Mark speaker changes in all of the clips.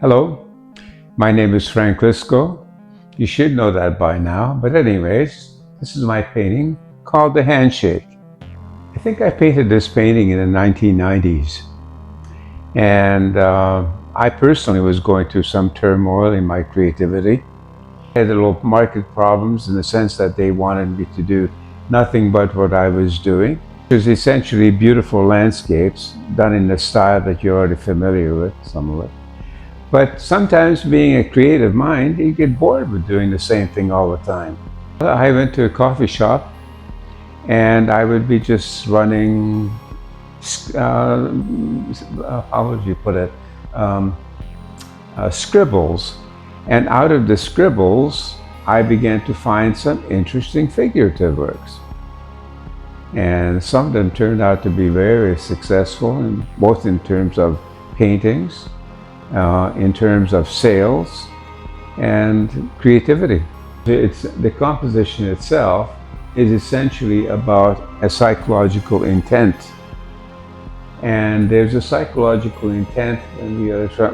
Speaker 1: Hello, my name is Licsko. You should know that by now, but anyways, this is my painting called the Handshake. I think I painted this painting in the 1990s, and I personally was going through some turmoil in my creativity. I had little market problems in the sense that they wanted me to do nothing but what I was doing. It was essentially beautiful landscapes done in the style that you're already familiar with, some of it. But sometimes being a creative mind, you get bored with doing the same thing all the time. I went to a coffee shop and I would be just running, how would you put it, scribbles. And out of the scribbles, I began to find some interesting figurative works. And some of them turned out to be very successful, both in terms of paintings, in terms of sales and creativity. The composition itself is essentially about a psychological intent. And there's a psychological intent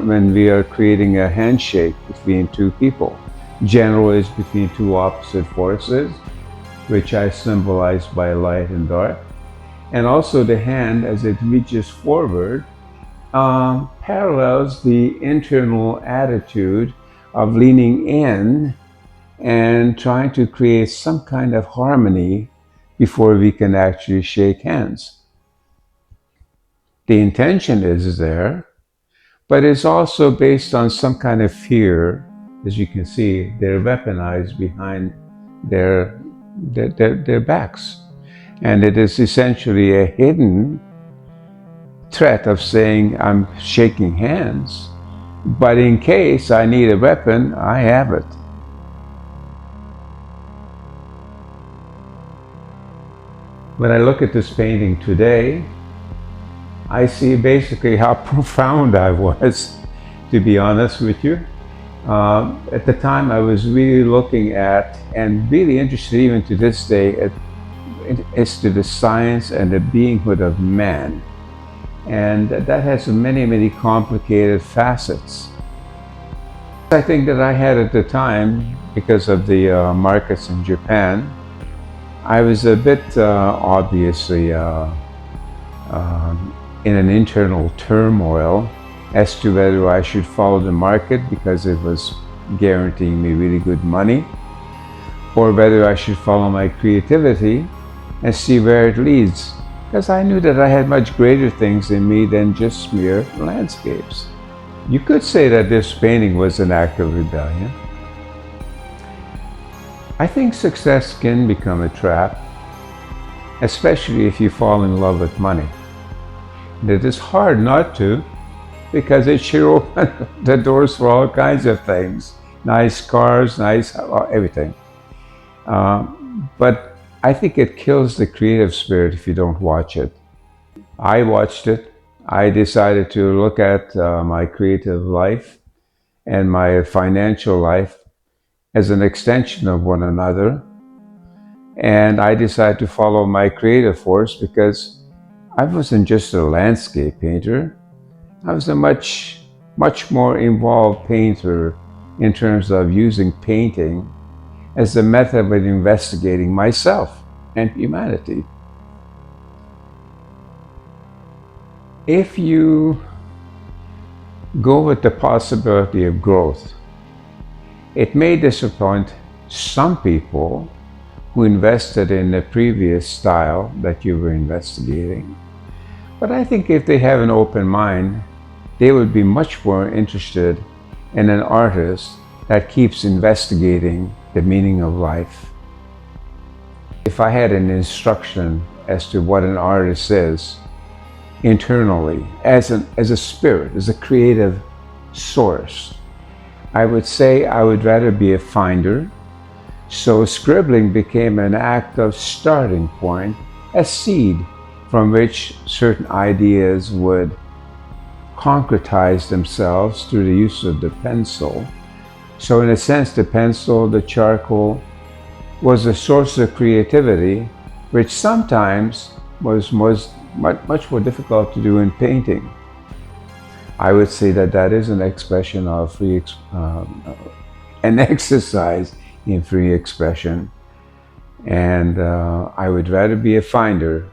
Speaker 1: when we are creating a handshake between two people. Generally, it's between two opposite forces, which I symbolize by light and dark. And also the hand, as it reaches forward, parallels the internal attitude of leaning in and trying to create some kind of harmony before we can actually shake hands. The intention is there, but it's also based on some kind of fear. As you can see, they're weaponized behind their backs. And it is essentially a hidden threat of saying, I'm shaking hands, but in case I need a weapon, I have it. When I look at this painting today, I see basically how profound I was, to be honest with you. At the time, I was really looking at, and really interested even to this day, as to the science and the beinghood of man. And that has many, many complicated facets. I think that I had at the time, because of the markets in Japan, I was a bit obviously in an internal turmoil as to whether I should follow the market because it was guaranteeing me really good money, or whether I should follow my creativity and see where it leads. Because I knew that I had much greater things in me than just mere landscapes. You could say that this painting was an act of rebellion. I think success can become a trap, especially if you fall in love with money. And it is hard not to, because it sure opens the doors for all kinds of things. Nice cars, nice everything. But I think it kills the creative spirit if you don't watch it. I watched it. I decided to look at my creative life and my financial life as an extension of one another. And I decided to follow my creative force because I wasn't just a landscape painter. I was a much more involved painter in terms of using painting as a method of investigating myself and humanity. If you go with the possibility of growth, it may disappoint some people who invested in the previous style that you were investigating. But I think if they have an open mind, they would be much more interested in an artist that keeps investigating the meaning of life. If I had an instruction as to what an artist is internally, as a spirit, as a creative source, I would say I would rather be a finder. So scribbling became an act of starting point, a seed from which certain ideas would concretize themselves through the use of the pencil. So in a sense, the pencil, the charcoal, was a source of creativity, which sometimes was much more difficult to do in painting. I would say that that is an expression of an exercise in free expression. And I would rather be a finder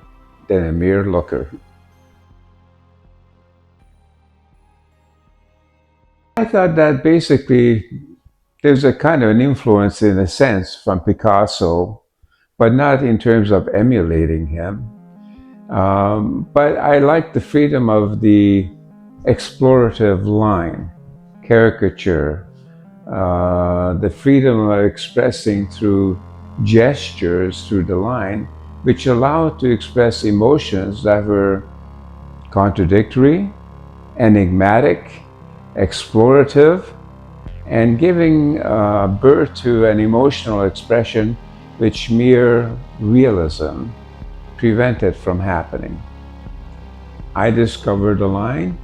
Speaker 1: than a mere looker. I thought that basically there's a kind of an influence in a sense from Picasso, but not in terms of emulating him. But I like the freedom of the explorative line, caricature, the freedom of expressing through gestures, through the line, which allowed to express emotions that were contradictory, enigmatic, explorative, and giving birth to an emotional expression which mere realism prevented from happening. I discovered the line,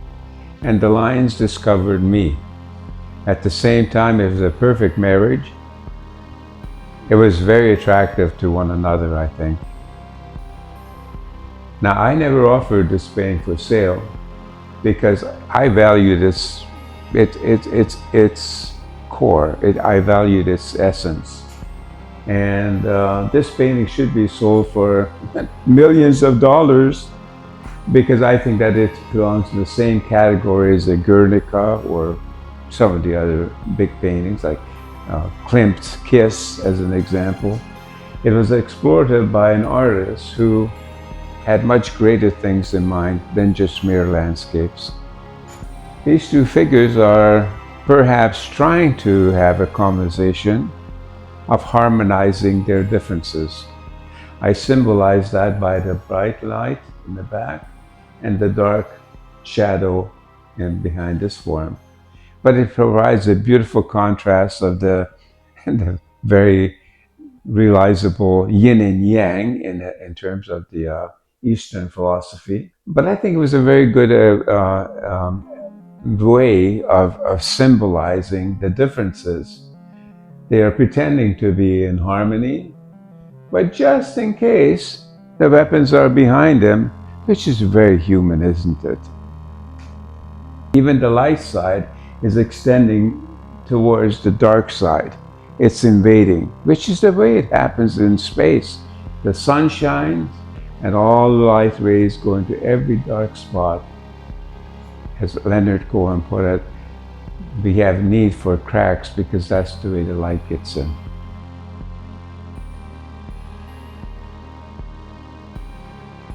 Speaker 1: and the lines discovered me. At the same time, it was a perfect marriage. It was very attractive to one another, I think. Now, I never offered this painting for sale because I valued its core. I valued its essence. And this painting should be sold for millions of dollars because I think that it belongs in the same category as a Guernica or some of the other big paintings like Klimt's Kiss as an example. It was exploited by an artist who had much greater things in mind than just mere landscapes. These two figures are perhaps trying to have a conversation of harmonizing their differences. I symbolize that by the bright light in the back and the dark shadow behind this form. But it provides a beautiful contrast of the very realizable yin and yang in terms of the Eastern philosophy. But I think it was a very good way of symbolizing the differences. They are pretending to be in harmony, but just in case the weapons are behind them, which is very human, isn't it? Even the light side is extending towards the dark side. It's invading, which is the way it happens in space. The sun shines and all the light rays go into every dark spot. As Leonard Cohen put it, we have need for cracks because that's the way the light gets in.